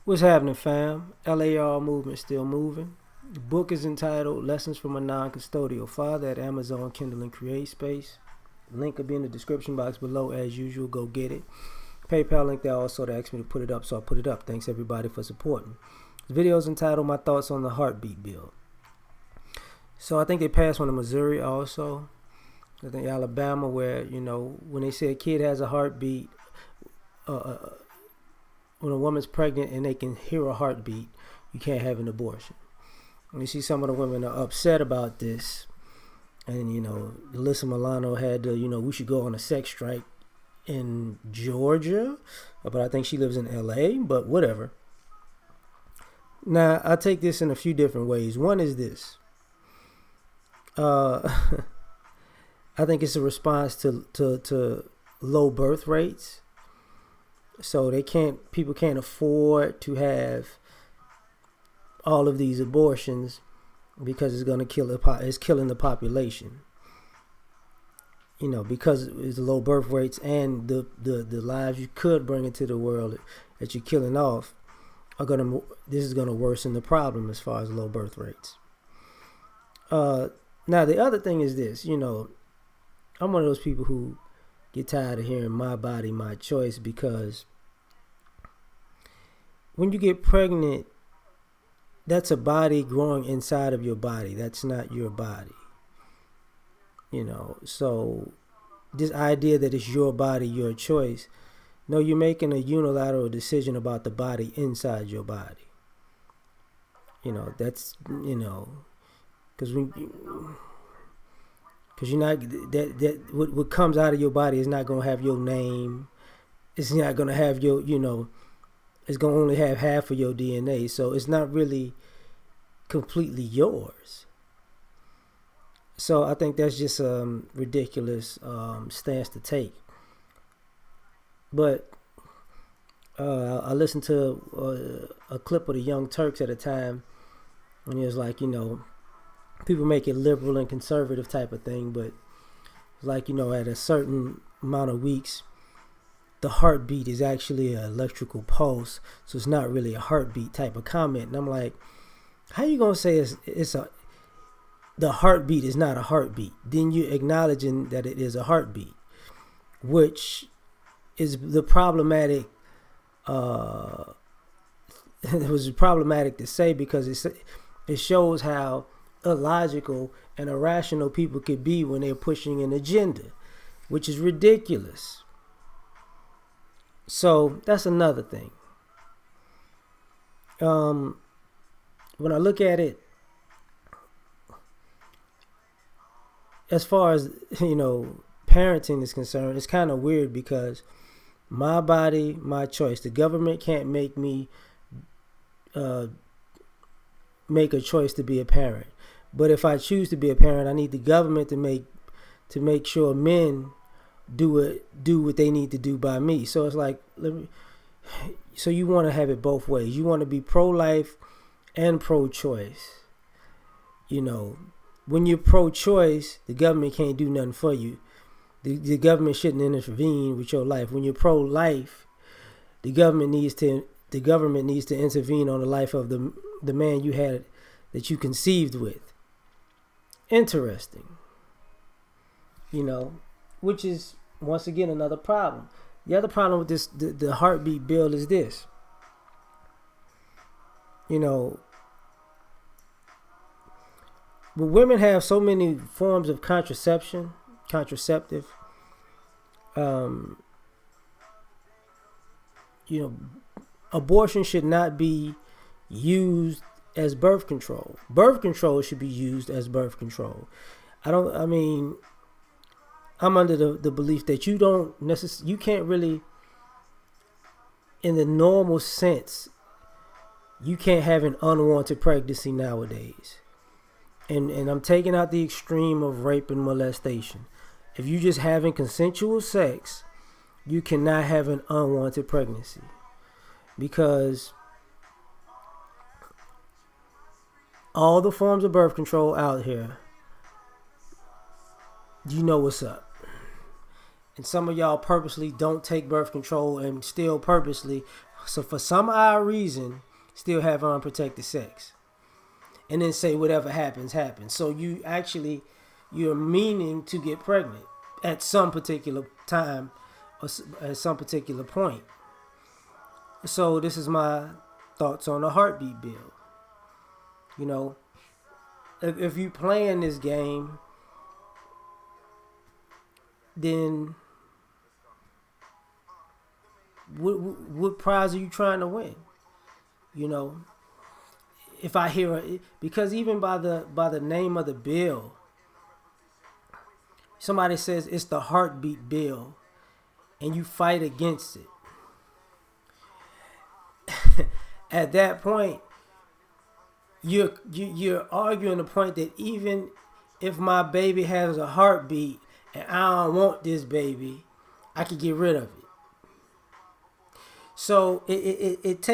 What's happening, fam? L.A.R. movement still moving. The book is entitled Lessons from a Non-Custodial Father at Amazon Kindle and Create Space. Link will be in the description box below as usual. Go get it. PayPal link there also to ask me to put it up, so I put it up. Thanks everybody for supporting. The video is entitled My Thoughts on the Heartbeat Bill. So I think they passed one in Missouri also. I think Alabama, where, when they say a kid has a heartbeat, when a woman's pregnant and they can hear a heartbeat, you can't have an abortion. And you see some of the women are upset about this. And, Alyssa Milano had to, we should go on a sex strike in Georgia. But I think she lives in L.A., but whatever. Now, I take this in a few different ways. One is this. I think it's a response to low birth rates. So people can't afford to have all of these abortions because it's going to it's killing the population. Because it's low birth rates and the lives you could bring into the world that you're killing off this is going to worsen the problem as far as low birth rates. Now the other thing is this, I'm one of those people who get tired of hearing my body, my choice, because when you get pregnant, that's a body growing inside of your body. That's not your body. So this idea that it's your body, your choice, no, you're making a unilateral decision about the body inside your body. That's, because you're not what comes out of your body is not gonna have your name. It's not gonna have your it's gonna only have half of your DNA, so it's not really completely yours. So I think that's just a ridiculous stance to take. But I listened to a clip of the Young Turks at a time, and it was like, people make it liberal and conservative type of thing, but like, at a certain amount of weeks, the heartbeat is actually an electrical pulse, so it's not really a heartbeat type of comment. And I'm like, how you gonna say the heartbeat is not a heartbeat? Then you're acknowledging that it is a heartbeat, which is the problematic. It was problematic to say because it shows how illogical and irrational people could be when they're pushing an agenda, which is ridiculous. So that's another thing. When I look at it, as far as parenting is concerned, it's kind of weird because my body, my choice. The government can't make me make a choice to be a parent. But if I choose to be a parent, I need the government to make sure men do what they need to do by me. So it's like, so you want to have it both ways. You want to be pro-life and pro-choice. When you're pro-choice, the government can't do nothing for you. The government shouldn't intervene with your life. When you're pro-life, the government needs to intervene on the life of the man you had that you conceived with. Interesting. Which is once again another problem. The other problem with this the heartbeat bill is this. But women have so many forms of contraceptive. Abortion should not be used as birth control. Birth control should be used as birth control. I'm under the belief that you can't really, in the normal sense, you can't have an unwanted pregnancy nowadays. And I'm taking out the extreme of rape and molestation. If you're just having consensual sex, you cannot have an unwanted pregnancy. Because all the forms of birth control out here, you know what's up. And some of y'all purposely don't take birth control and still purposely So for some odd reason, still have unprotected sex, and then say whatever happens, happens. So you're meaning to get pregnant at some particular time or at some particular point. So this is my thoughts on the heartbeat bill. You know, if you playing this game, then what prize are you trying to win? You know, if I hear because even by the name of the bill, somebody says it's the heartbeat bill, and you fight against it. At that point, you're arguing the point that even if my baby has a heartbeat and I don't want this baby, I can get rid of it. So it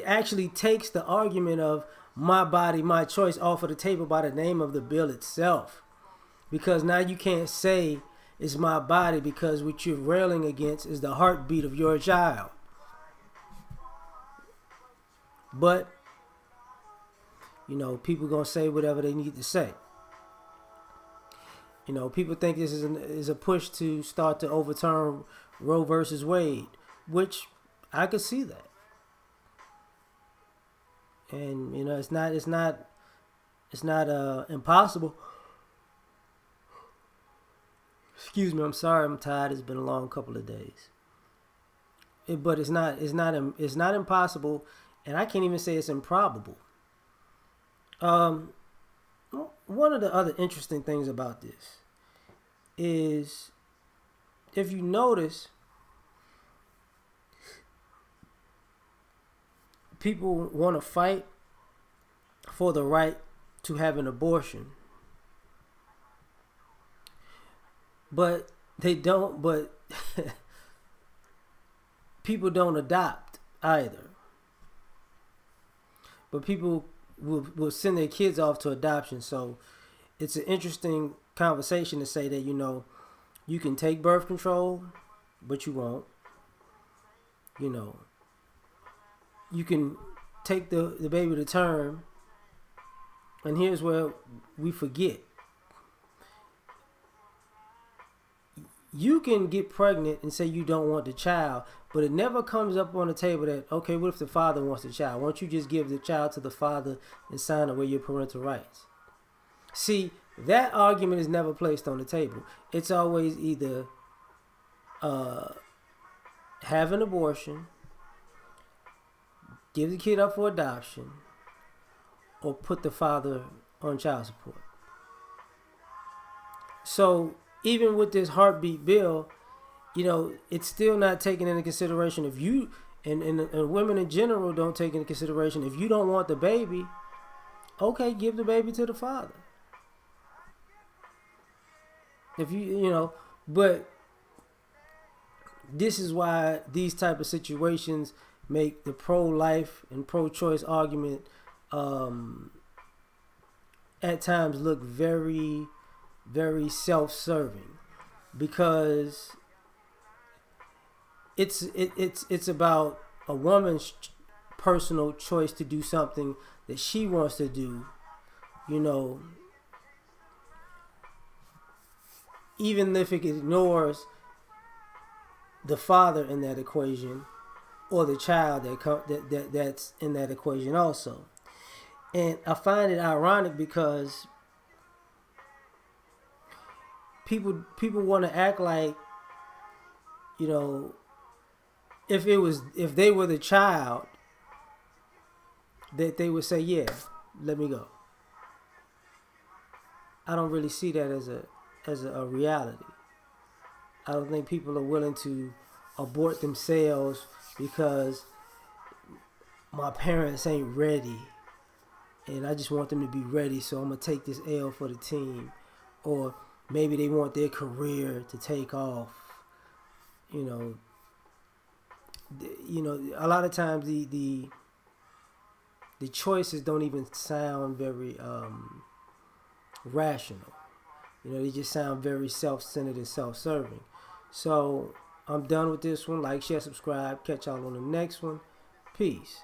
actually takes the argument of my body, my choice off of the table by the name of the bill itself. Because now you can't say it's my body, because what you're railing against is the heartbeat of your child. But, people going to say whatever they need to say. People think this is a push to start to overturn Roe versus Wade, which I could see that. And it's not impossible. Excuse me, I'm sorry, I'm tired. It's been a long couple of days. But it's not impossible, and I can't even say it's improbable. One of the other interesting things about this is, if you notice, people want to fight for the right to have an abortion, but they don't. But people don't adopt either. But people will send their kids off to adoption. So it's an interesting conversation to say that, you can take birth control, but you won't. You can take the baby to term. And here's where we forget. You can get pregnant and say you don't want the child, but it never comes up on the table that, okay, what if the father wants the child? Why don't you just give the child to the father and sign away your parental rights? See, that argument is never placed on the table. It's always either have an abortion, give the kid up for adoption, or put the father on child support. So even with this heartbeat bill, it's still not taking into consideration if you and women in general don't take into consideration if you don't want the baby, okay, give the baby to the father. If but this is why these type of situations make the pro-life and pro-choice argument at times look very, very self-serving, because it's about a woman's personal choice to do something that she wants to do, even if it ignores the father in that equation or the child that's in that equation also. And I find it ironic because people want to act like, if they were the child, that they would say, yeah, let me go. I don't really see that as a reality. I don't think people are willing to abort themselves because my parents ain't ready and I just want them to be ready, so I'm going to take this L for the team. Or maybe they want their career to take off. A lot of times the choices don't even sound very rational. They just sound very self-centered and self-serving. So I'm done with this one. Like, share, subscribe. Catch y'all on the next one. Peace.